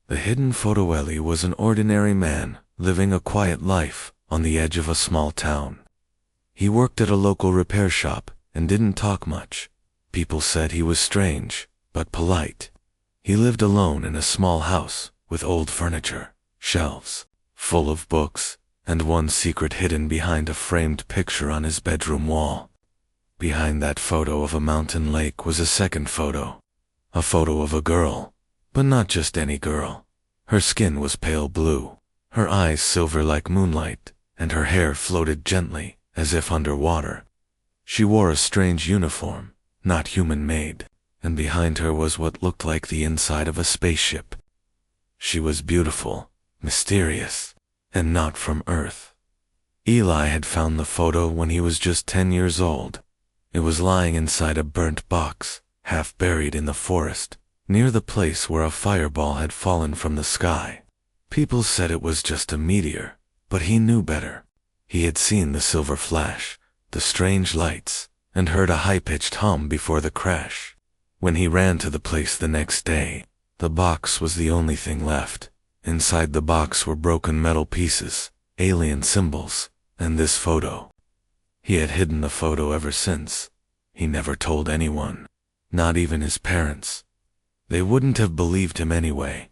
The hidden photo Eli was an ordinary man, living a quiet life on the edge of a small town. He worked at a local repair shop and didn't talk much. People said he was strange, but polite. He lived alone in a small house with old furniture, shelves full of books, and one secret hidden behind a framed picture on his bedroom wall. Behind that photo of a mountain lake was a second photo. A photo of a girl, but not just any girl. Her skin was pale blue, her eyes silver like moonlight, and her hair floated gently, as if under water. She wore a strange uniform, not human-made, and behind her was what looked like the inside of a spaceship. She was beautiful, mysterious, and not from Earth. Eli had found the photo when he was just 10 years old. It was lying inside a burnt box, half buried in the forest, near the place where a fireball had fallen from the sky. People said it was just a meteor, but he knew better. He had seen the silver flash, the strange lights, and heard a high-pitched hum before the crash. When he ran to the place the next day, the box was the only thing left. Inside the box were broken metal pieces, alien symbols, and this photo. He had hidden the photo ever since. He never told anyone, not even his parents. They wouldn't have believed him anyway.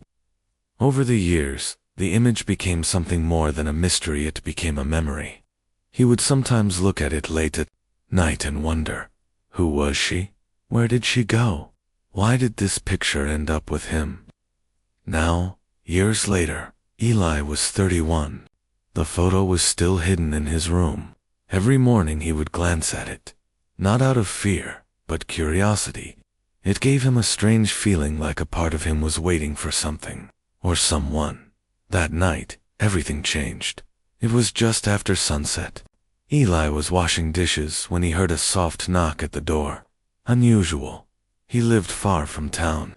Over the years, the image became something more than a mystery. It became a memory. He would sometimes look at it late at night and wonder, who was she? Where did she go? Why did this picture end up with him? Now, years later, Eli was 31. The photo was still hidden in his room. Every morning he would glance at it, not out of fear, but curiosity. It gave him a strange feeling like a part of him was waiting for something, or someone. That night, everything changed. It was just after sunset. Eli was washing dishes when he heard a soft knock at the door. Unusual. He lived far from town.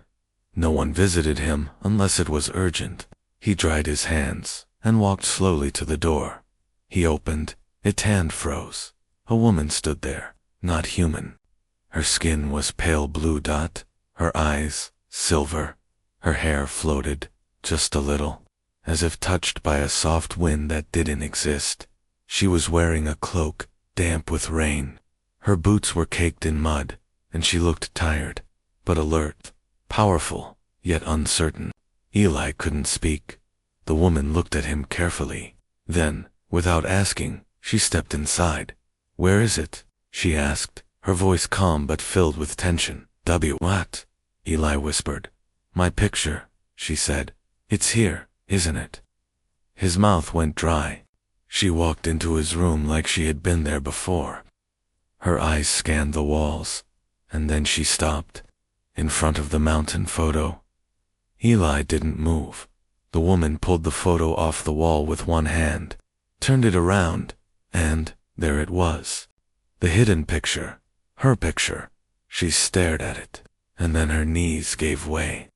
No one visited him unless it was urgent. He dried his hands and walked slowly to the door. He opened. Its hand froze. A woman stood there, not human. Her skin was pale blue dot, her eyes silver. Her hair floated, just a little, as if touched by a soft wind that didn't exist. She was wearing a cloak, damp with rain. Her boots were caked in mud, and she looked tired, but alert, powerful, yet uncertain. Eli couldn't speak. The woman looked at him carefully. Then, without asking, she stepped inside. "Where is it?" she asked, her voice calm but filled with tension. What?" Eli whispered. "My picture," she said. "It's here, isn't it?" His mouth went dry. She walked into his room like she had been there before. Her eyes scanned the walls, and then she stopped, in front of the mountain photo. Eli didn't move. The woman pulled the photo off the wall with one hand, turned it around, and there it was. The hidden picture. Her picture. She stared at it, and then her knees gave way.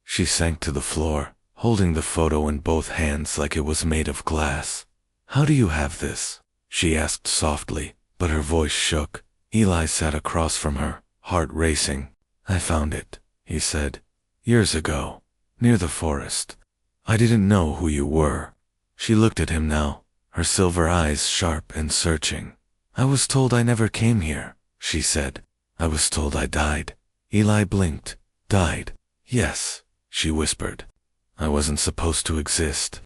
She sank to the floor, holding the photo in both hands like it was made of glass. "How do you have this?" she asked softly, but her voice shook. Eli sat across from her, heart racing. "I found it," he said, "years ago, near the forest. I didn't know who you were." She looked at him now, her silver eyes sharp and searching. "I was told I never came here," she said. "I was told I died." Eli blinked. "Died?" "Yes," she whispered. "I wasn't supposed to exist."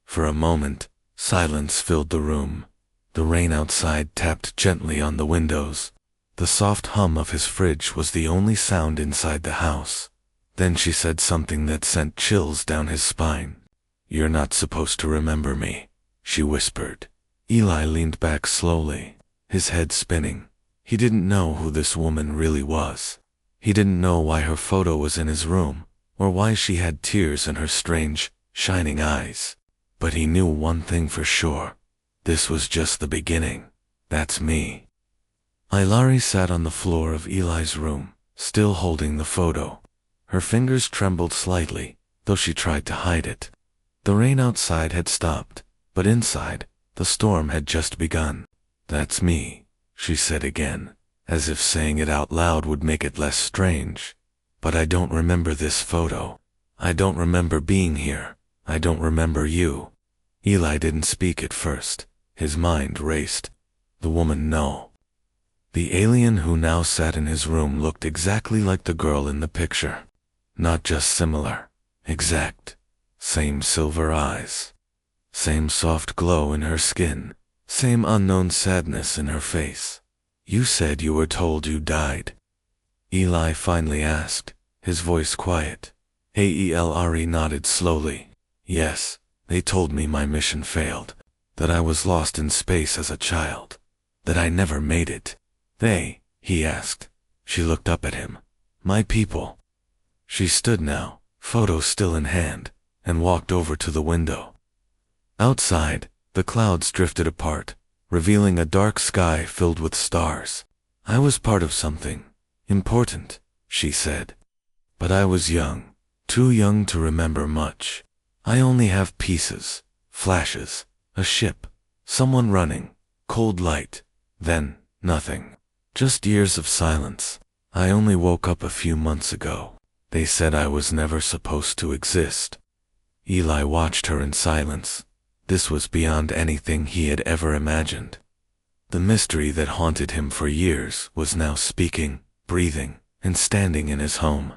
For a moment, silence filled the room. The rain outside tapped gently on the windows. The soft hum of his fridge was the only sound inside the house. Then she said something that sent chills down his spine. "You're not supposed to remember me," she whispered. Eli leaned back slowly, his head spinning. He didn't know who this woman really was. He didn't know why her photo was in his room, or why she had tears in her strange, shining eyes. But he knew one thing for sure. This was just the beginning. That's me. Ilari sat on the floor of Eli's room, still holding the photo. Her fingers trembled slightly, though she tried to hide it. The rain outside had stopped, but inside, the storm had just begun. "That's me," she said again, as if saying it out loud would make it less strange. "But I don't remember this photo. I don't remember being here. I don't remember you. Eli didn't speak at first. His mind raced. The woman, no. The alien who now sat in his room looked exactly like the girl in the picture. Not just similar. Exact. Same silver eyes. Same soft glow in her skin. Same unknown sadness in her face. You said you were told you died. Eli finally asked, his voice quiet. Aelre nodded slowly. Yes, they told me my mission failed. That I was lost in space as a child. That I never made it. They, he asked. She looked up at him. My people. She stood now, photo still in hand, and walked over to the window. Outside, the clouds drifted apart, revealing a dark sky filled with stars. I was part of something important, she said. But I was young, too young to remember much. I only have pieces, flashes, a ship, someone running, cold light, then nothing. Just years of silence. I only woke up a few months ago. They said I was never supposed to exist. Eli watched her in silence. This was beyond anything he had ever imagined. The mystery that haunted him for years was now speaking, breathing, and standing in his home.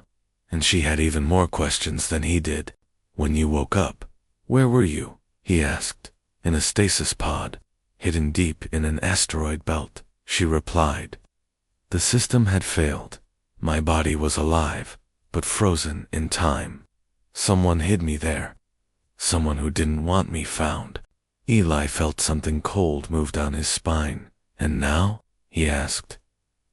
And she had even more questions than he did. When you woke up, where were you? He asked. In a stasis pod, hidden deep in an asteroid belt, she replied. The system had failed. My body was alive, but frozen in time. Someone hid me there. Someone who didn't want me found. Eli felt something cold move down his spine. And now? He asked.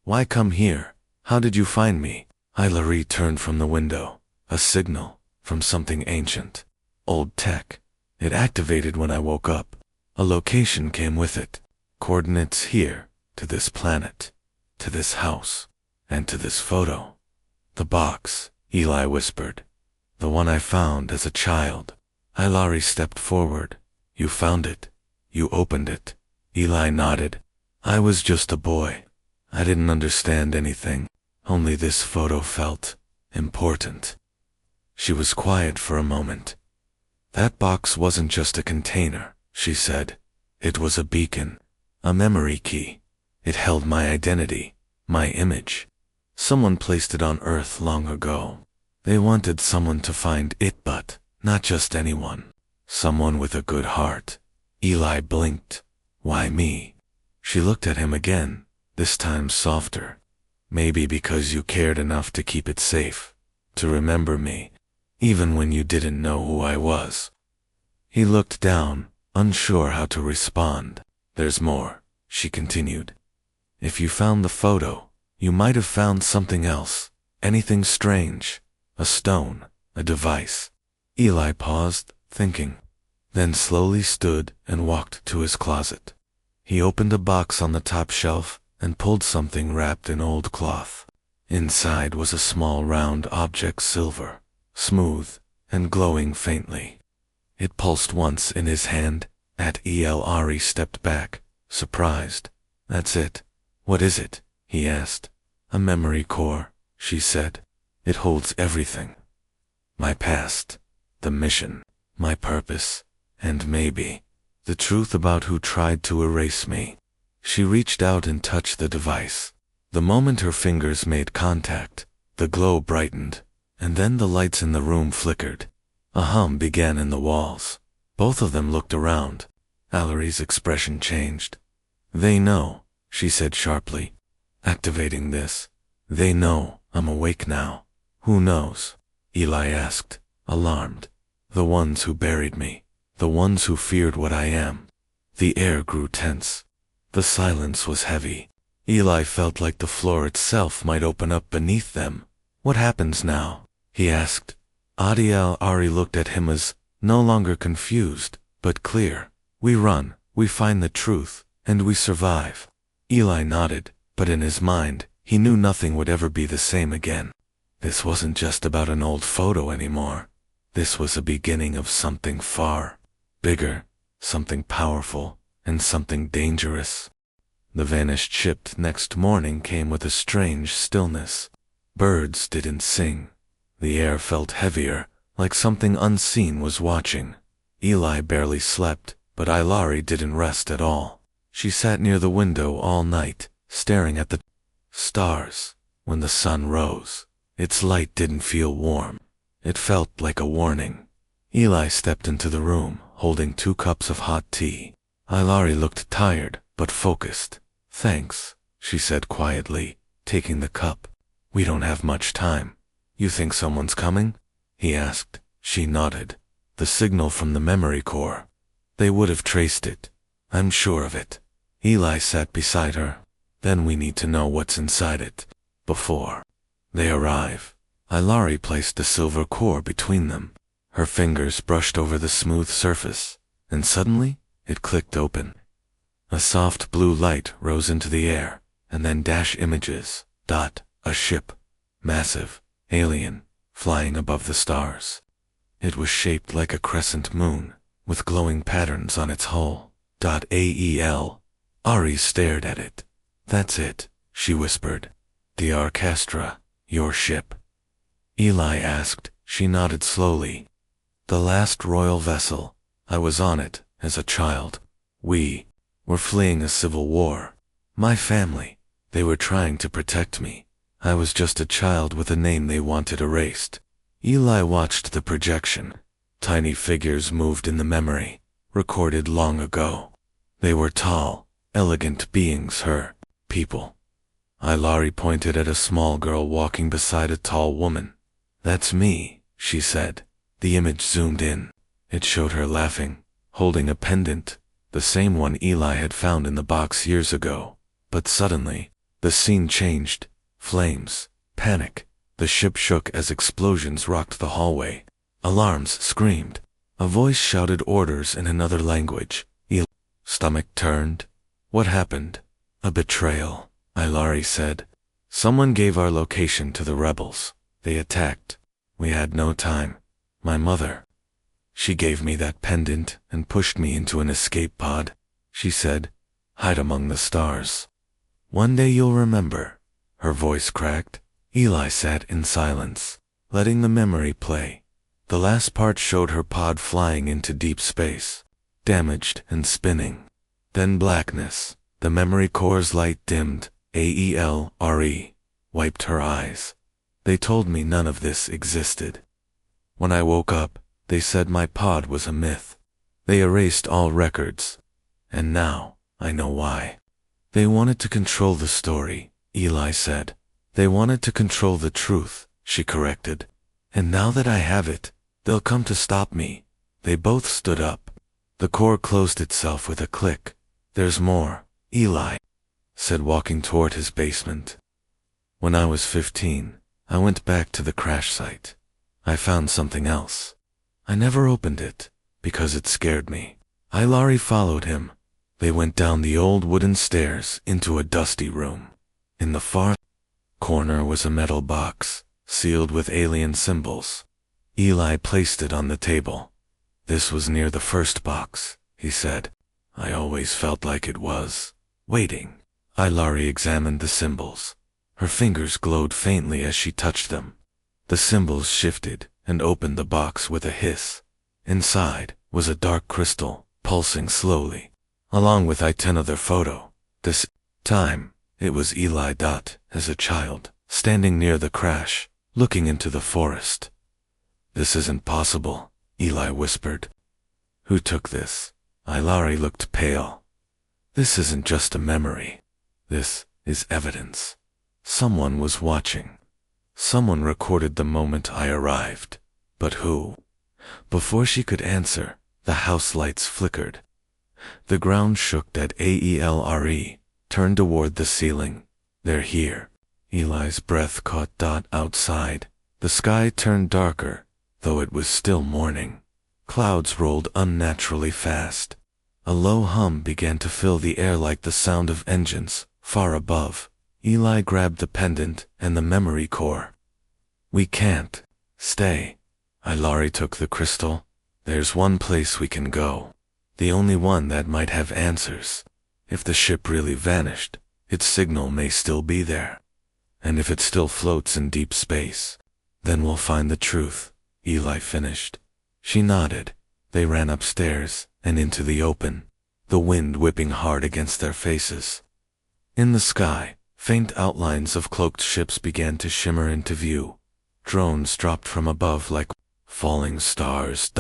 Why come here? How did you find me? Hilary turned from the window. A signal from something ancient. Old tech. It activated when I woke up. A location came with it. Coordinates here, to this planet, to this house, and to this photo. The box, Eli whispered. The one I found as a child. Hilary stepped forward. You found it. You opened it. Eli nodded. I was just a boy. I didn't understand anything. Only this photo felt important. She was quiet for a moment. That box wasn't just a container, she said. It was a beacon, a memory key. It held my identity, my image. Someone placed it on Earth long ago. They wanted someone to find it, but not just anyone. Someone with a good heart. Eli blinked. Why me? She looked at him again, this time softer. Maybe because you cared enough to keep it safe, to remember me, even when you didn't know who I was. He looked down, unsure how to respond. There's more, she continued. If you found the photo, you might have found something else, anything strange, a stone, a device. Eli paused, thinking, then slowly stood and walked to his closet. He opened a box on the top shelf and pulled something wrapped in old cloth. Inside was a small round object, silver, smooth, and glowing faintly. It pulsed once in his hand. Elre stepped back, surprised. That's it. What is it? He asked. A memory core, she said. It holds everything. My past, the mission, my purpose, and maybe the truth about who tried to erase me. She reached out and touched the device. The moment her fingers made contact, the glow brightened, and then the lights in the room flickered. A hum began in the walls. Both of them looked around. Hilary's expression changed. They know, she said sharply. Activating this. They know I'm awake now. Who knows? Eli asked, alarmed. The ones who buried me. The ones who feared what I am. The air grew tense. The silence was heavy. Eli felt like the floor itself might open up beneath them. What happens now? He asked. Elre looked at him as, no longer confused, but clear. We run, we find the truth, and we survive. Eli nodded, but in his mind, he knew nothing would ever be the same again. This wasn't just about an old photo anymore. This was the beginning of something far bigger, something powerful, and something dangerous. The vanished ship next morning came with a strange stillness. Birds didn't sing. The air felt heavier, like something unseen was watching. Eli barely slept, but Ilari didn't rest at all. She sat near the window all night, staring at the stars. When the sun rose, its light didn't feel warm. It felt like a warning. Eli stepped into the room, holding 2 cups of hot tea. Ilari looked tired, but focused. "Thanks," she said quietly, taking the cup. "We don't have much time." "You think someone's coming?" he asked. She nodded. "The signal from the memory core. They would have traced it. I'm sure of it." Eli sat beside her. "Then we need to know what's inside it before they arrive." Ilari placed the silver core between them. Her fingers brushed over the smooth surface, and suddenly it clicked open. A soft blue light rose into the air, and then images. A ship, massive, alien, flying above the stars. It was shaped like a crescent moon, with glowing patterns on its hull. Ael. Ari stared at it. "That's it," she whispered. "The Archastra, your ship?" Eli asked. She nodded slowly. "The last royal vessel. I was on it as a child. We were fleeing a civil war. My family, they were trying to protect me. I was just a child with a name they wanted erased." Eli watched the projection. Tiny figures moved in the memory, recorded long ago. They were tall, elegant beings, her people. Ilari pointed at a small girl walking beside a tall woman. "That's me," she said. The image zoomed in. It showed her laughing, holding a pendant, the same one Eli had found in the box years ago. But suddenly, the scene changed. Flames, panic. The ship shook as explosions rocked the hallway. Alarms screamed. A voice shouted orders in another language. Eli's stomach turned. "What happened?" "A betrayal," Ilari said. "Someone gave our location to the rebels. They attacked. We had no time. My mother, she gave me that pendant and pushed me into an escape pod. She said, 'Hide among the stars. One day you'll remember.'" Her voice cracked. Eli sat in silence, letting the memory play. The last part showed her pod flying into deep space, damaged and spinning. Then blackness. The memory core's light dimmed. Aelre wiped her eyes. "They told me none of this existed. When I woke up, they said my pod was a myth. They erased all records. And now, I know why. They wanted to control the story," Eli said. "They wanted to control the truth," she corrected. "And now that I have it, they'll come to stop me." They both stood up. The core closed itself with a click. "There's more," Eli said, walking toward his basement. "When I was 15, I went back to the crash site. I found something else. I never opened it, because it scared me." Ilari followed him. They went down the old wooden stairs into a dusty room. In the far corner was a metal box, sealed with alien symbols. Eli placed it on the table. "This was near the first box," he said. "I always felt like it was waiting." Ilari examined the symbols. Her fingers glowed faintly as she touched them. The symbols shifted and opened the box with a hiss. Inside was a dark crystal, pulsing slowly, along with another photo. This time, it was Eli. As a child, standing near the crash, looking into the forest. "This isn't possible," Eli whispered. "Who took this?" Ilari looked pale. "This isn't just a memory. This is evidence. Someone was watching. Someone recorded the moment I arrived. But who?" Before she could answer, the house lights flickered. The ground shook. Aelre turned toward the ceiling. "They're here." Eli's breath caught. Outside, the sky turned darker, though it was still morning. Clouds rolled unnaturally fast. A low hum began to fill the air like the sound of engines, far above. Eli grabbed the pendant and the memory core. "We can't stay." Ilari took the crystal. "There's one place we can go. The only one that might have answers. If the ship really vanished, its signal may still be there. And if it still floats in deep space, then we'll find the truth." Eli finished. She nodded. They ran upstairs and into the open, the wind whipping hard against their faces. In the sky, faint outlines of cloaked ships began to shimmer into view. Drones dropped from above like falling stars.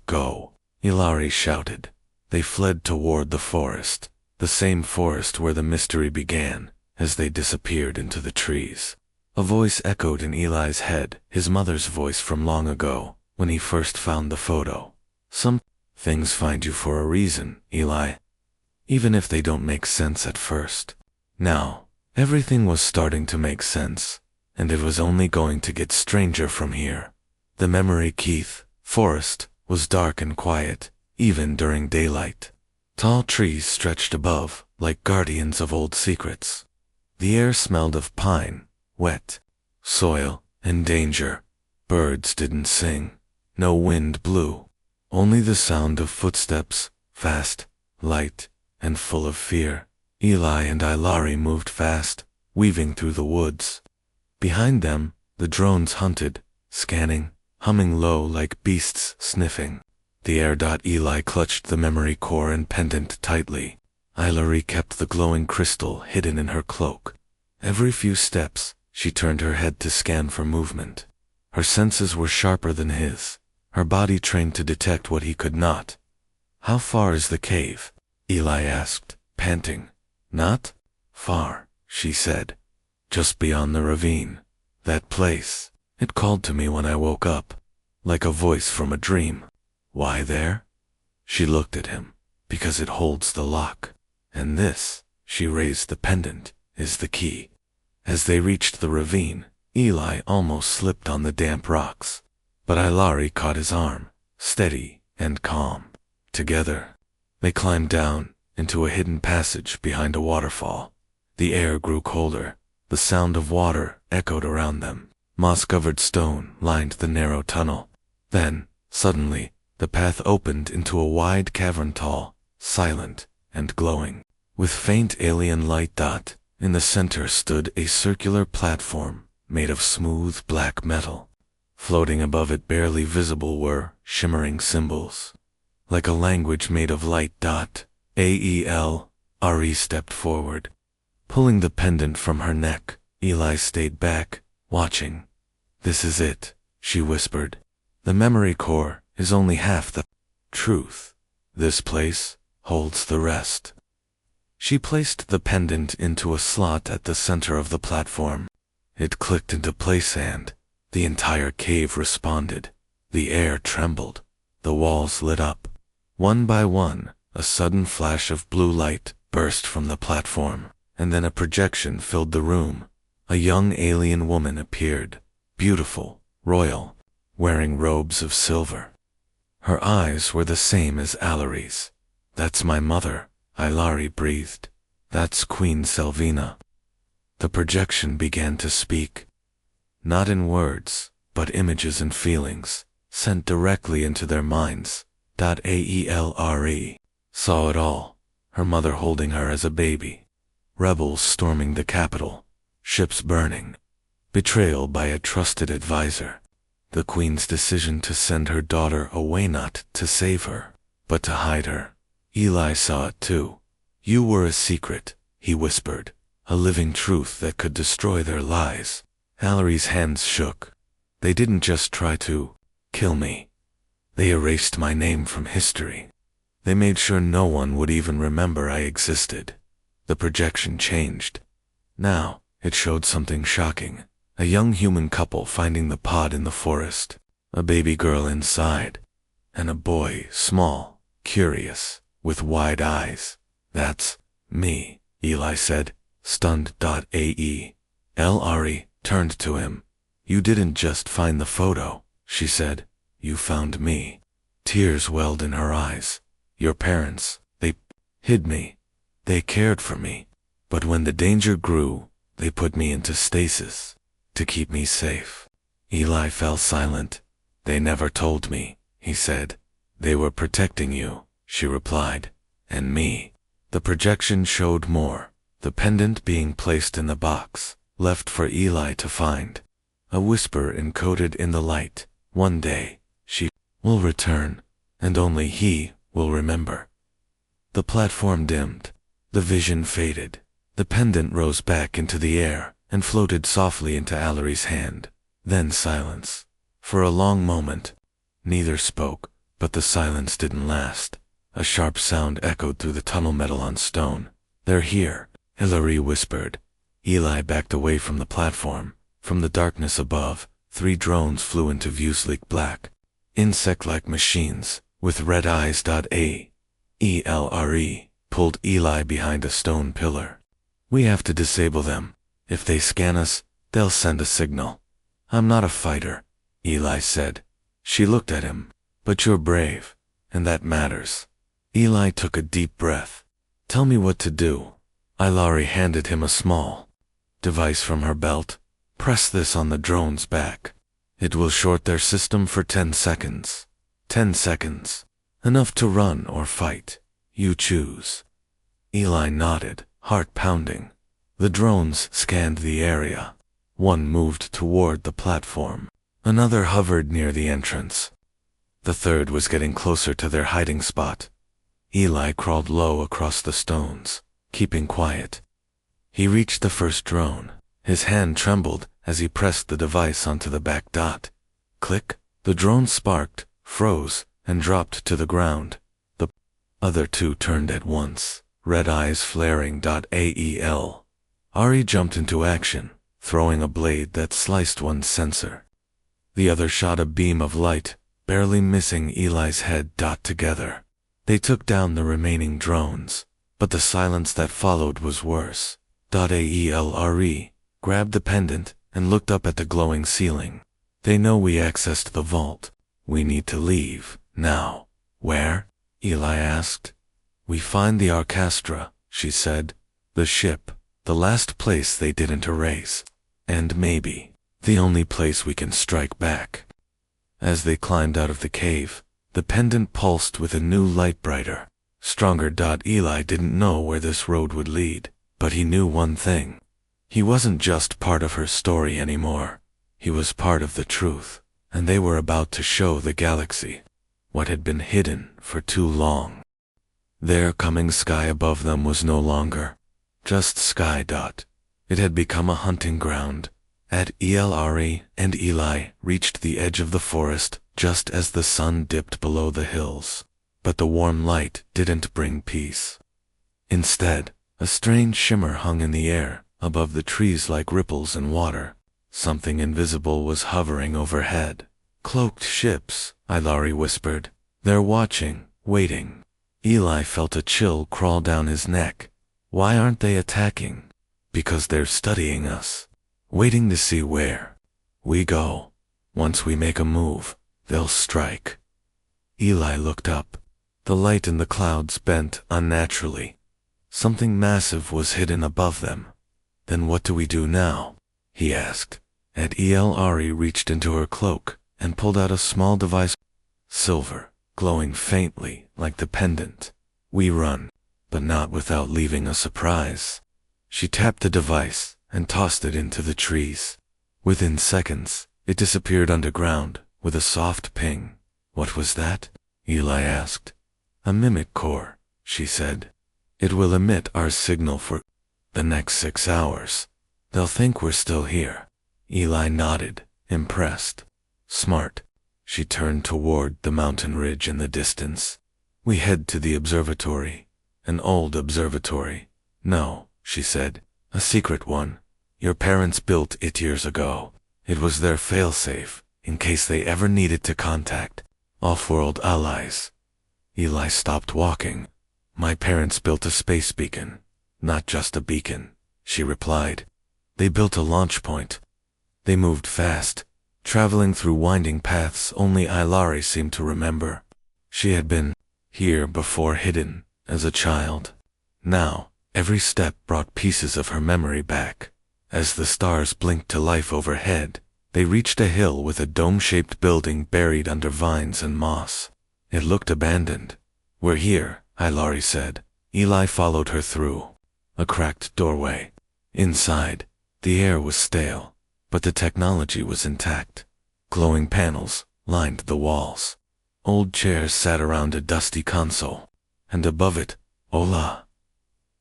Go. Ilari shouted. They fled toward the forest, the same forest where the mystery began, as they disappeared into the trees. A voice echoed in Eli's head, his mother's voice from long ago, when he first found the photo. Some things find you for a reason, Eli. Even if they don't make sense at first. Now, everything was starting to make sense, and it was only going to get stranger from here. The memory Keith forest was dark and quiet, even during daylight. Tall trees stretched above, like guardians of old secrets. The air smelled of pine, wet, soil, and danger. Birds didn't sing. No wind blew. Only the sound of footsteps, fast, light, and full of fear. Eli and Ilari moved fast, weaving through the woods. Behind them, the drones hunted, scanning, humming low like beasts sniffing. The air. Eli clutched the memory core and pendant tightly. Ilari kept the glowing crystal hidden in her cloak. Every few steps, she turned her head to scan for movement. Her senses were sharper than his, her body trained to detect what he could not. How far is the cave? Eli asked, panting. Not far, she said. Just beyond the ravine. That place. It called to me when I woke up, like a voice from a dream. Why there? She looked at him. Because it holds the lock. And this, she raised the pendant, is the key. As they reached the ravine, Eli almost slipped on the damp rocks. But Ilari caught his arm, steady and calm. Together, they climbed down into a hidden passage behind a waterfall. The air grew colder. The sound of water echoed around them. Moss-covered stone lined the narrow tunnel. Then, suddenly, the path opened into a wide cavern, tall, silent, and glowing. With faint alien light. In the center stood a circular platform made of smooth black metal. Floating above it, barely visible, were shimmering symbols. Like a language made of light. Ael. Ari stepped forward. Pulling the pendant from her neck, Eli stayed back, watching. This is it, she whispered. The memory core is only half the truth. This place holds the rest. She placed the pendant into a slot at the center of the platform. It clicked into place and the entire cave responded. The air trembled. The walls lit up. One by one, a sudden flash of blue light burst from the platform, and then a projection filled the room. A young alien woman appeared, beautiful, royal, wearing robes of silver. Her eyes were the same as Ilari's. That's my mother, Ilari breathed. That's Queen Selvina. The projection began to speak. Not in words, but images and feelings, sent directly into their minds. Aelre saw it all. Her mother holding her as a baby. Rebels storming the capital. Ships burning. Betrayal by a trusted advisor. The queen's decision to send her daughter away, not to save her, but to hide her. Eli saw it too. You were a secret, he whispered. A living truth that could destroy their lives. Ilari's hands shook. They didn't just try to kill me. They erased my name from history. They made sure no one would even remember I existed. The projection changed. Now, it showed something shocking. A young human couple finding the pod in the forest. A baby girl inside. And a boy, small, curious, with wide eyes. That's me, Eli said, stunned. Ilari turned to him. You didn't just find the photo, she said. You found me. Tears welled in her eyes. Your parents, they hid me. They cared for me. But when the danger grew, they put me into stasis. To keep me safe. Eli fell silent. They never told me, he said. They were protecting you, she replied. And me. The projection showed more. The pendant being placed in the box, left for Eli to find. A whisper encoded in the light. One day, she will return, and only he will remember. The platform dimmed. The vision faded. The pendant rose back into the air and floated softly into Allery's hand. Then silence. For a long moment, neither spoke, but the silence didn't last. A sharp sound echoed through the tunnel metal on stone. "They're here," Allery whispered. Eli backed away from the platform. From the darkness above, 3 drones flew into view, sleek black. Insect-like machines, with red eyes. Elre pulled Eli behind a stone pillar. "We have to disable them. If they scan us, they'll send a signal." "I'm not a fighter," Eli said. She looked at him. "But you're brave, and that matters." Eli took a deep breath. "Tell me what to do." Allery handed him a small device from her belt. "Press this on the drone's back. It will short their system for 10 seconds. 10 seconds. Enough to run or fight. You choose." Eli nodded, heart pounding. The drones scanned the area. One moved toward the platform. Another hovered near the entrance. The third was getting closer to their hiding spot. Eli crawled low across the stones, keeping quiet. He reached the first drone. His hand trembled as he pressed the device onto the back dot. Click. The drone sparked, froze, and dropped to the ground. The other 2 turned at once, red eyes flaring. Ael. Ari jumped into action, throwing a blade that sliced one sensor. The other shot a beam of light, barely missing Eli's head. Together, they took down the remaining drones, but the silence that followed was worse. Aelre grabbed the pendant and looked up at the glowing ceiling. "They know we accessed the vault. We need to leave, now." "Where?" Eli asked. "We find the Arcastra," she said. "The ship, the last place they didn't erase. And maybe the only place we can strike back." As they climbed out of the cave, the pendant pulsed with a new light, brighter, stronger. Eli didn't know where this road would lead, but he knew one thing. He wasn't just part of her story anymore. He was part of the truth, and they were about to show the galaxy what had been hidden for too long. Their coming sky above them was no longer just sky. It had become a hunting ground. Elre and Eli reached the edge of the forest just as the sun dipped below the hills. But the warm light didn't bring peace. Instead, a strange shimmer hung in the air, above the trees like ripples in water. Something invisible was hovering overhead. "Cloaked ships," Elre whispered. "They're watching, waiting." Eli felt a chill crawl down his neck. "Why aren't they attacking?" "Because they're studying us, waiting to see where we go. Once we make a move, they'll strike." Eli looked up. The light in the clouds bent unnaturally. Something massive was hidden above them. "Then what do we do now?" he asked. Elre reached into her cloak and pulled out a small device, silver, glowing faintly like the pendant. "We run, but not without leaving a surprise." She tapped the device and tossed it into the trees. Within seconds, it disappeared underground with a soft ping. "What was that?" Eli asked. "A mimic core," she said. "It will emit our signal for the next 6 hours. They'll think we're still here." Eli nodded, impressed. "Smart." She turned toward the mountain ridge in the distance. "We head to the observatory." "An old observatory." "No," she said. "A secret one. Your parents built it years ago. It was their failsafe, in case they ever needed to contact off-world allies." Eli stopped walking. "My parents built a space beacon. Not just a beacon," she replied. "They built a launch point." They moved fast, traveling through winding paths only Elre seemed to remember. She had been here before, hidden as a child. Now, every step brought pieces of her memory back. As the stars blinked to life overhead, they reached a hill with a dome-shaped building buried under vines and moss. It looked abandoned. "We're here," Elre said. Eli followed her through a cracked doorway. Inside, the air was stale, but the technology was intact. Glowing panels, lined the walls. Old chairs sat around a dusty console, and above it, Hola!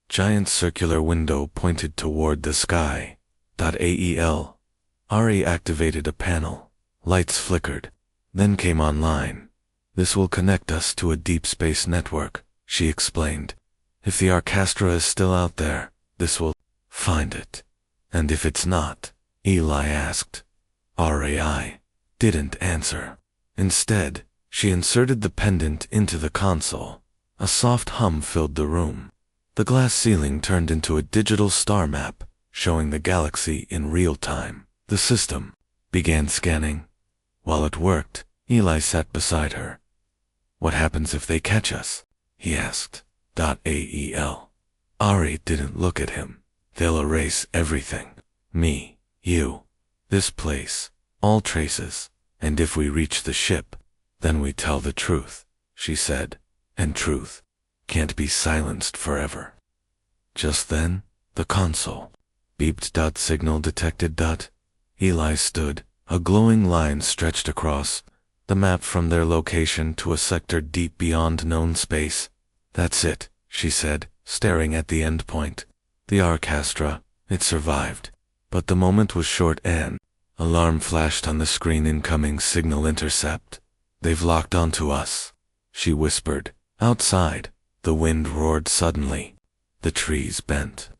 Giant circular window pointed toward the sky. AEL. Ari activated a panel. Lights flickered, then came online. This will connect us to a deep space network, she explained. If the Arcastra is still out there, this will find it. And if it's not? Eli asked. RAI didn't answer. Instead, she inserted the pendant into the console. A soft hum filled the room. The glass ceiling turned into a digital star map, showing the galaxy in real time. The system began scanning. While it worked, Eli sat beside her. What happens if they catch us? He asked. AEL. Ari didn't look at him. They'll erase everything. Me, you, this place, all traces. And if we reach the ship, then we tell the truth, she said. And truth can't be silenced forever. Just then, the console beeped. Signal detected. Eli stood. A glowing line stretched across the map from their location to a sector deep beyond known space. That's it, she said, staring at the endpoint. The Arcastra, it survived. But the moment was short. An alarm flashed on the screen. Incoming signal intercept. They've locked onto us, she whispered. Outside, the wind roared suddenly. The trees bent.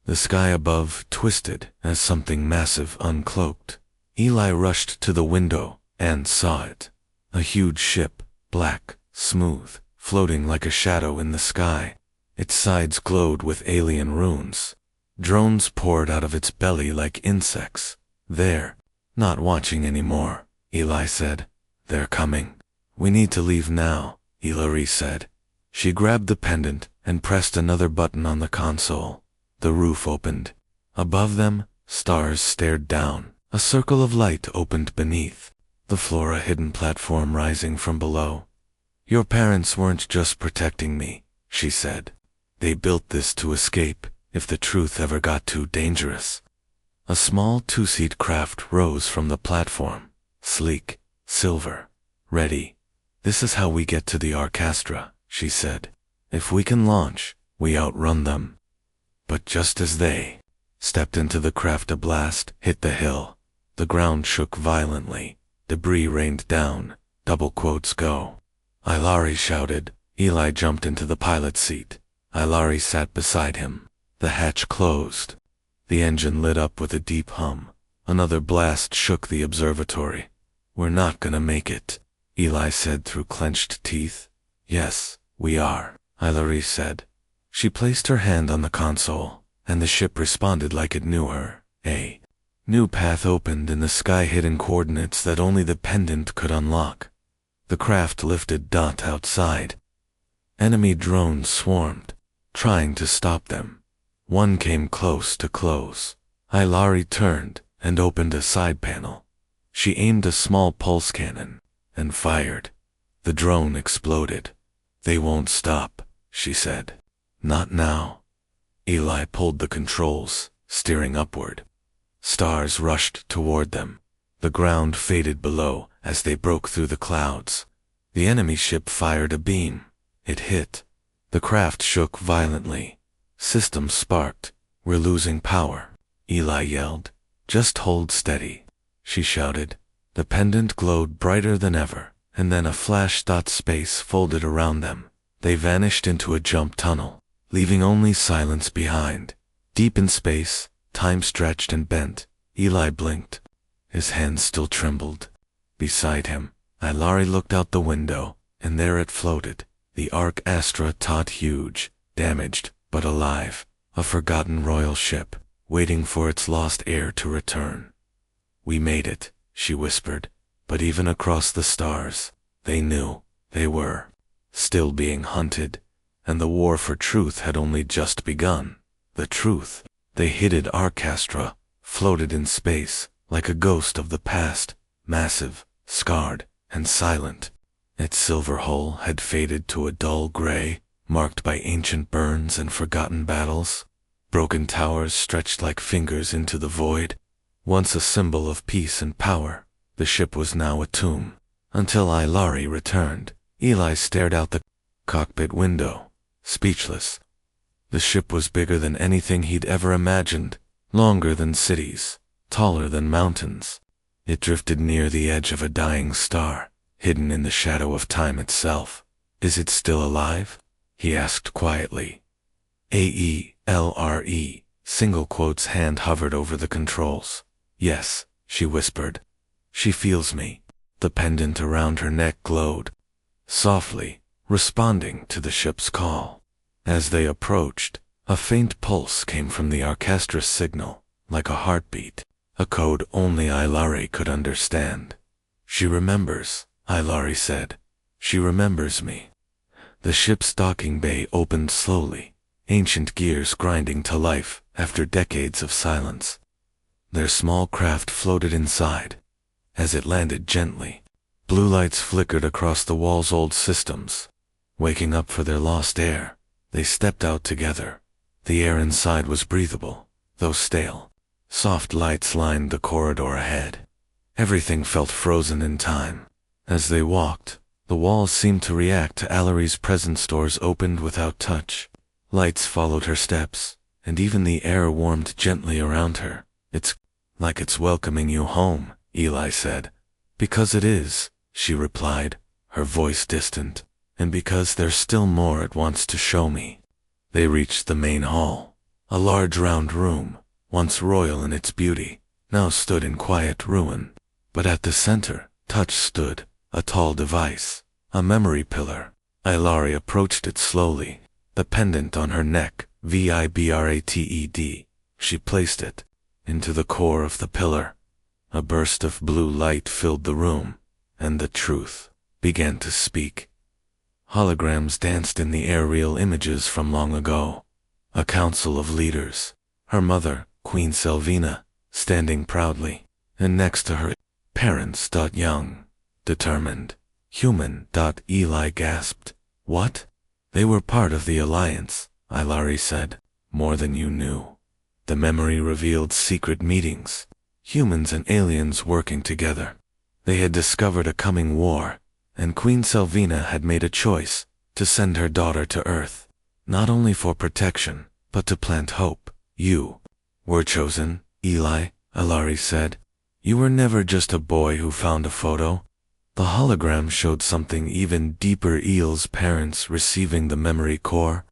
The sky above twisted as something massive uncloaked. Eli rushed to the window and saw it. A huge ship, black, smooth, floating like a shadow in the sky. Its sides glowed with alien runes. Drones poured out of its belly like insects. They're not watching anymore, Eli said. They're coming. We need to leave now, Hilary said. She grabbed the pendant and pressed another button on the console. The roof opened. Above them, stars stared down. A circle of light opened beneath. The floor, a hidden platform rising from below. Your parents weren't just protecting me, she said. They built this to escape if the truth ever got too dangerous. A small two-seat craft rose from the platform. Sleek, silver, ready. This is how we get to the Arcastra, she said. If we can launch, we outrun them. But just as they stepped into the craft, a blast hit the hill. The ground shook violently. Debris rained down. Go. Ilari shouted. Eli jumped into the pilot's seat. Ilari sat beside him. The hatch closed. The engine lit up with a deep hum. Another blast shook the observatory. We're not gonna make it, Eli said through clenched teeth. Yes, we are, Ilari said. She placed her hand on the console, and the ship responded like it knew her. A new path opened in the sky, hidden coordinates that only the pendant could unlock. The craft lifted. Outside. Enemy drones swarmed, trying to stop them. One came close to close. Ilari turned and opened a side panel. She aimed a small pulse cannon and fired. The drone exploded. They won't stop, she said. Not now. Eli pulled the controls, steering upward. Stars rushed toward them. The ground faded below as they broke through the clouds. The enemy ship fired a beam. It hit. The craft shook violently. Systems sparked. We're losing power, Eli yelled. Just hold steady, she shouted. The pendant glowed brighter than ever, and then a flash. Space folded around them. They vanished into a jump tunnel, leaving only silence behind. Deep in space, time stretched and bent. Eli blinked. His hands still trembled. Beside him, Ilari looked out the window, and there it floated. The Arcastra, huge, damaged, but alive. A forgotten royal ship, waiting for its lost heir to return. We made it, she whispered. But even across the stars, they knew they were still being hunted, and the war for truth had only just begun. The truth. They hid Arcastra, floated in space, like a ghost of the past, massive, scarred, and silent. Its silver hull had faded to a dull gray, marked by ancient burns and forgotten battles. Broken towers stretched like fingers into the void. Once a symbol of peace and power, the ship was now a tomb, until Ilari returned. Eli stared out the cockpit window, speechless. The ship was bigger than anything he'd ever imagined, longer than cities, taller than mountains. It drifted near the edge of a dying star, hidden in the shadow of time itself. "Is it still alive?" he asked quietly. AELRE, single quotes, hand hovered over the controls. "Yes," she whispered. "She feels me." The pendant around her neck glowed, softly, responding to the ship's call. As they approached, a faint pulse came from the orchestra's signal, like a heartbeat, a code only Ilari could understand. "She remembers," Ilari said. "She remembers me." The ship's docking bay opened slowly, ancient gears grinding to life after decades of silence. Their small craft floated inside. As it landed gently, blue lights flickered across the wall's old systems. Waking up for their lost air, they stepped out together. The air inside was breathable, though stale. Soft lights lined the corridor ahead. Everything felt frozen in time. As they walked, the walls seemed to react to Ilari's presence. Doors opened without touch. Lights followed her steps, and even the air warmed gently around her. "It's like it's welcoming you home," Eli said. "Because it is," she replied, her voice distant. "And because there's still more it wants to show me." They reached the main hall. A large round room, once royal in its beauty, now stood in quiet ruin. But at the center, touch stood, a tall device, a memory pillar. Ilari approached it slowly, the pendant on her neck, vibrated. She placed it into the core of the pillar. A burst of blue light filled the room, and the truth began to speak. Holograms danced in the air, real images from long ago. A council of leaders, her mother, Queen Selvina, standing proudly, and next to her, parents. Young, determined, human. Eli gasped. "What?" "They were part of the Alliance," Ilari said. "More than you knew." The memory revealed secret meetings, humans and aliens working together. They had discovered a coming war, and Queen Selvina had made a choice to send her daughter to Earth, not only for protection, but to plant hope. "You were chosen, Eli," Ilari said. "You were never just a boy who found a photo." The hologram showed something even deeper: Eel's parents receiving the memory core,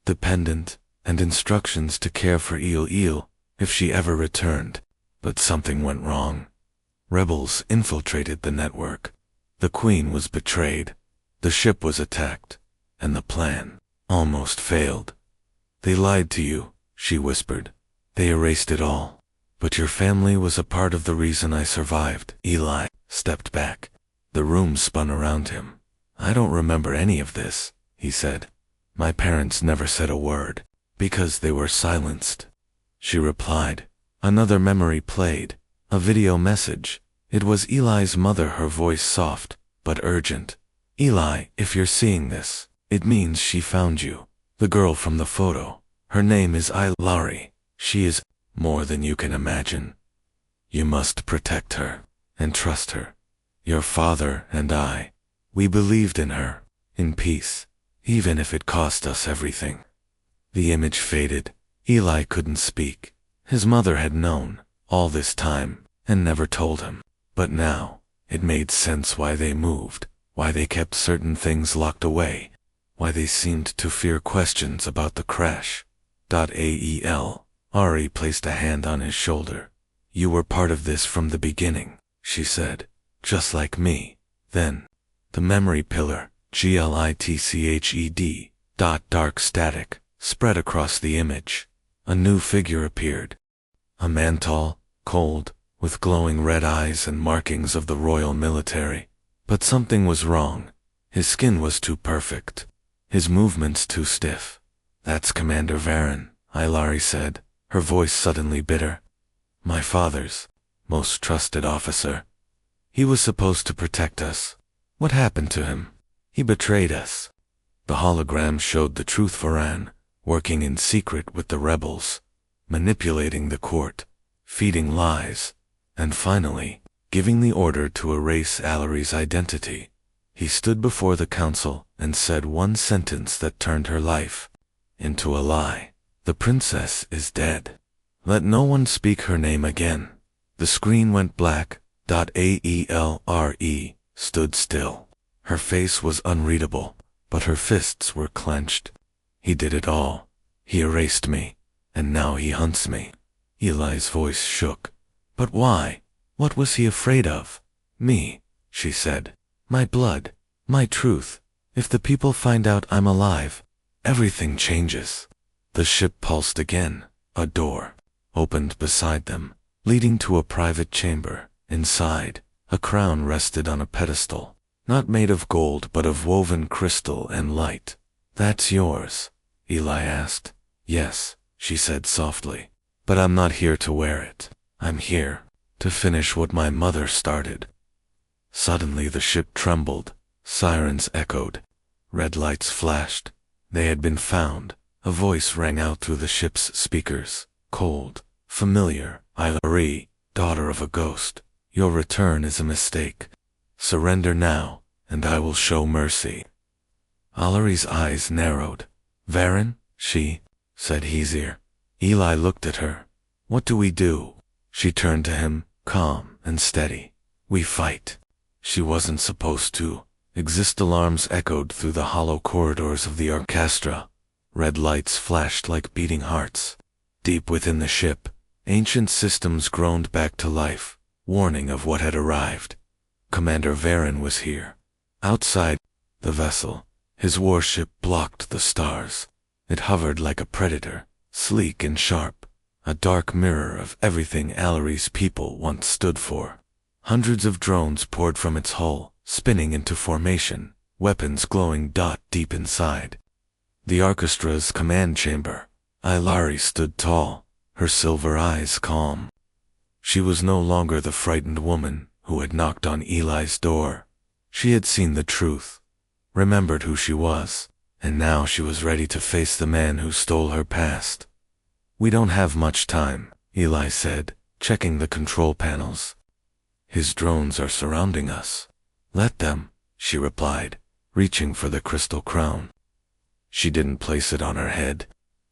the pendant, and instructions to care for Eel if she ever returned. But something went wrong. Rebels infiltrated the network. The Queen was betrayed. The ship was attacked, and the plan almost failed. "They lied to you," she whispered. "They erased it all. But your family was a part of the reason I survived." Eli stepped back. The room spun around him. "I don't remember any of this," he said. "My parents never said a word, because they were silenced." She replied. Another memory played, a video message. It was Eli's mother, her voice soft, but urgent. "Eli, if you're seeing this, it means she found you. The girl from the photo. Her name is Ilari. She is more than you can imagine. You must protect her, and trust her. Your father and I, we believed in her, in peace, even if it cost us everything." The image faded. Eli couldn't speak. His mother had known, all this time, and never told him. But now, it made sense why they moved, why they kept certain things locked away, why they seemed to fear questions about the crash. Ari placed a hand on his shoulder. "You were part of this from the beginning," she said, "just like me." Then, the memory pillar, glitched. Dark static spread across the image. A new figure appeared. A man tall, cold, with glowing red eyes and markings of the royal military. But something was wrong. His skin was too perfect. His movements too stiff. "That's Commander Varen," Ilari said, her voice suddenly bitter. "My father's most trusted officer. He was supposed to protect us. What happened to him? He betrayed us." The hologram showed the truth: Varen, working in secret with the rebels, manipulating the court, feeding lies, and finally, giving the order to erase Alary's identity. He stood before the council and said one sentence that turned her life into a lie. The princess is dead. Let no one speak her name again. The screen went black. Aelre stood still. Her face was unreadable, but her fists were clenched. He did it all. He erased me, and now he hunts me. Eli's voice shook. But why? What was he afraid of? Me, she said. My blood, my truth. If the people find out I'm alive, everything changes. The ship pulsed again. A door opened beside them, leading to a private chamber. Inside, a crown rested on a pedestal, not made of gold but of woven crystal and light. That's yours? Eli asked. Yes, she said softly. But I'm not here to wear it. I'm here to finish what my mother started. Suddenly the ship trembled. Sirens echoed. Red lights flashed. They had been found. A voice rang out through the ship's speakers. Cold, familiar. Alary, daughter of a ghost. Your return is a mistake. Surrender now, and I will show mercy. Alary's eyes narrowed. Varen, she said easier. Eli looked at her. What do we do? She turned to him, calm and steady. We fight. She wasn't supposed to. Exist alarms echoed through the hollow corridors of the orchestra. Red lights flashed like beating hearts. Deep within the ship, ancient systems groaned back to life, warning of what had arrived. Commander Varen was here. Outside the vessel, his warship blocked the stars. It hovered like a predator, sleek and sharp, a dark mirror of everything Alary's people once stood for. Hundreds of drones poured from its hull, spinning into formation, weapons glowing deep inside. The orchestra's command chamber. Alary stood tall, her silver eyes calm. She was no longer the frightened woman who had knocked on Eli's door. She had seen the truth, remembered who she was, and now she was ready to face the man who stole her past. We don't have much time, Eli said, checking the control panels. His drones are surrounding us. Let them, she replied, reaching for the crystal crown. She didn't place it on her head.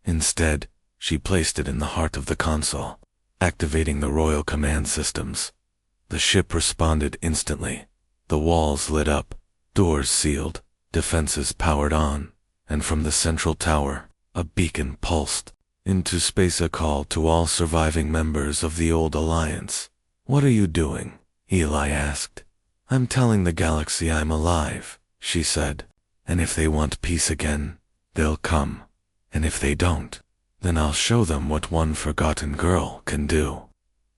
Instead, she placed it in the heart of the console, activating the royal command systems. The ship responded instantly. The walls lit up, doors sealed, defenses powered on, and from the central tower, a beacon pulsed. Into space, a call to all surviving members of the old alliance. What are you doing? Eli asked. I'm telling the galaxy I'm alive, she said. And if they want peace again, they'll come. And if they don't, then I'll show them what one forgotten girl can do.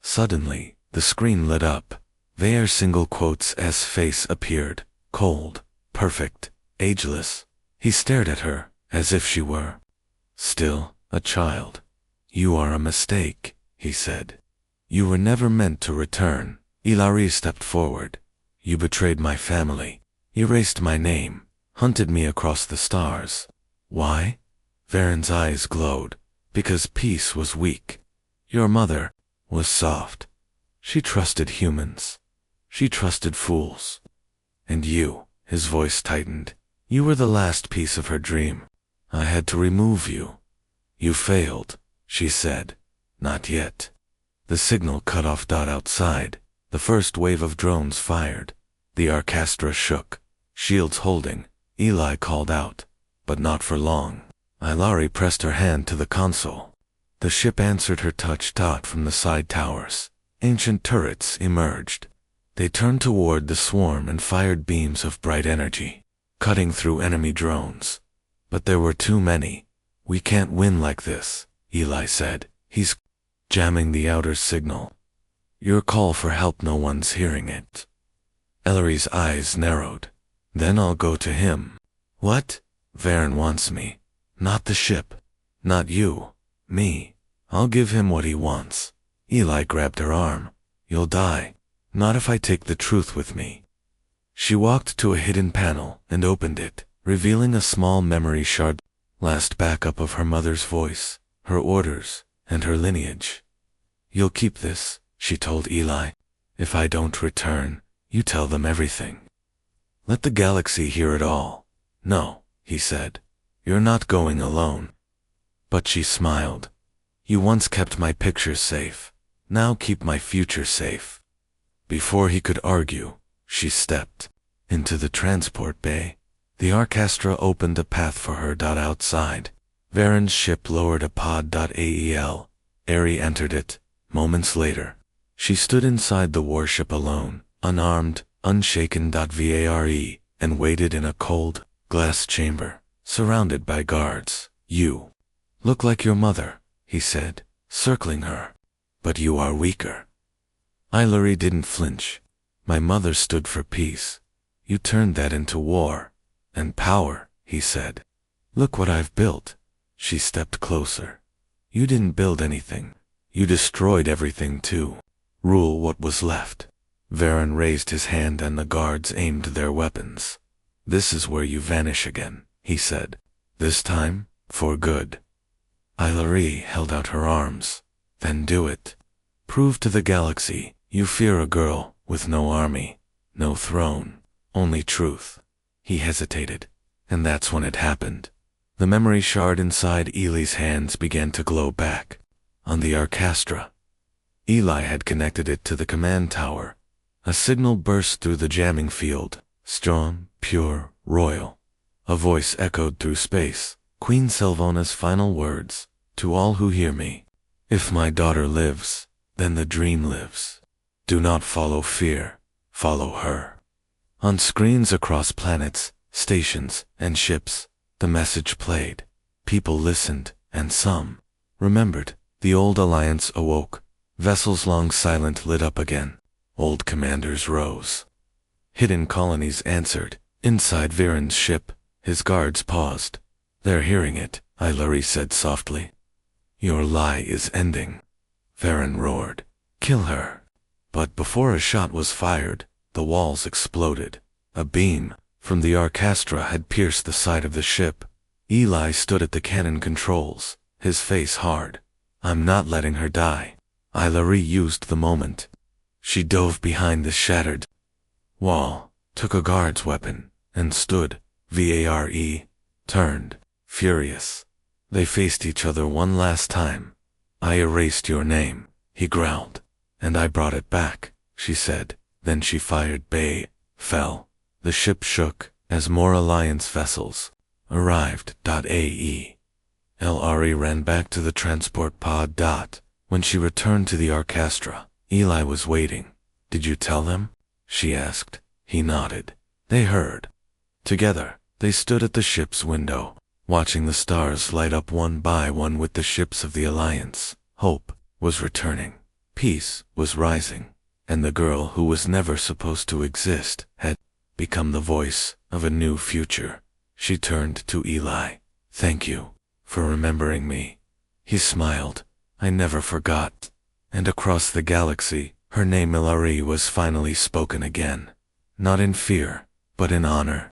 Suddenly, the screen lit up. Vare's face appeared, cold, perfect, ageless. He stared at her, as if she were still a child. You are a mistake, he said. You were never meant to return. Alary stepped forward. You betrayed my family, erased my name, hunted me across the stars. Why? Varen's eyes glowed. Because peace was weak. Your mother was soft. She trusted humans. She trusted fools. And you, his voice tightened. You were the last piece of her dream. I had to remove you. You failed, she said. Not yet. The signal cut off. Outside, the first wave of drones fired. The orchestra shook, shields holding. Eli called out, but not for long. Alary pressed her hand to the console. The ship answered her touch. From the side towers, ancient turrets emerged. They turned toward the swarm and fired beams of bright energy, cutting through enemy drones. But there were too many. We can't win like this, Eli said. He's jamming the outer signal. Your call for help, no one's hearing it. Alary's eyes narrowed. Then I'll go to him. What? Varen wants me. Not the ship. Not you. Me. I'll give him what he wants. Eli grabbed her arm. You'll die. Not if I take the truth with me. She walked to a hidden panel and opened it, revealing a small memory shard. Last backup of her mother's voice, her orders, and her lineage. You'll keep this, she told Eli. If I don't return, you tell them everything. Let the galaxy hear it all. No, he said. You're not going alone. But she smiled. You once kept my pictures safe. Now keep my future safe. Before he could argue, she stepped into the transport bay. The Arcastra opened a path for her. Outside, Varen's ship lowered a pod. Ael. Ari entered it. Moments later, she stood inside the warship alone, unarmed, unshaken. Vare, and waited in a cold, glass chamber, surrounded by guards. You look like your mother, he said, circling her. But you are weaker. Ilari didn't flinch. My mother stood for peace. You turned that into war. And power, he said. Look what I've built. She stepped closer. You didn't build anything. You destroyed everything too. Rule what was left. Varen raised his hand and the guards aimed their weapons. This is where you vanish again, he said. This time, for good. Ilari held out her arms. Then do it. Prove to the galaxy you fear a girl with no army, no throne, only truth. He hesitated, and that's when it happened. The memory shard inside Eli's hands began to glow back. On the Arcastra, Eli had connected it to the command tower. A signal burst through the jamming field, strong, pure, royal. A voice echoed through space, Queen Selvona's final words, to all who hear me. If my daughter lives, then the dream lives. Do not follow fear, follow her. On screens across planets, stations, and ships, the message played. People listened, and some remembered. The old alliance awoke. Vessels long silent lit up again. Old commanders rose. Hidden colonies answered. Inside Varen's ship, his guards paused. They're hearing it, Ilari said softly. Your lie is ending. Varen roared. Kill her. But before a shot was fired, the walls exploded. A beam from the Arcastra had pierced the side of the ship. Eli stood at the cannon controls, his face hard. I'm not letting her die. Ilari used the moment. She dove behind the shattered wall, took a guard's weapon, and stood. Vare turned, furious. They faced each other one last time. I erased your name, he growled. And I brought it back, she said. Then she fired. Bay fell. The ship shook as more Alliance vessels arrived. Ae. Lri ran back to the transport pod. When she returned to the Arcastra, Eli was waiting. Did you tell them? She asked. He nodded. They heard. Together, they stood at the ship's window, watching the stars light up one by one with the ships of the Alliance. Hope was returning. Peace was rising. And the girl who was never supposed to exist had become the voice of a new future. She turned to Eli. Thank you for remembering me. He smiled. I never forgot. And across the galaxy, her name Ilari was finally spoken again. Not in fear, but in honor.